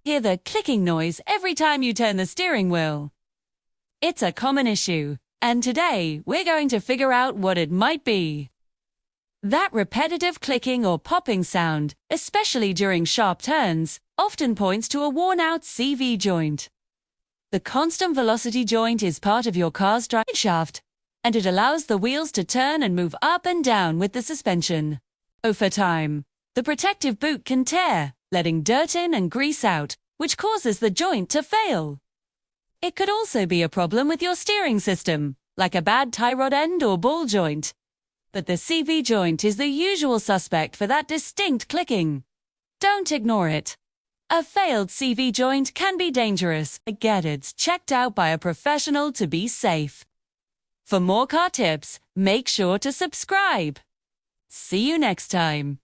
Hear the clicking noise every time you turn the steering wheel. It's a common issue, and today we're going to figure out what it might be. That repetitive clicking or popping sound, especially during sharp turns, often points to a worn-out CV joint. The constant velocity joint is part of your car's drive shaft, and it allows the wheels to turn and move up and down with the suspension. Over time, the protective boot can tear, letting dirt in and grease out, which causes the joint to fail. It could also be a problem with your steering system, like a bad tie rod end or ball joint. But the CV joint is the usual suspect for that distinct clicking. Don't ignore it. A failed CV joint can be dangerous. Get it checked out by a professional to be safe. For more car tips, make sure to subscribe. See you next time.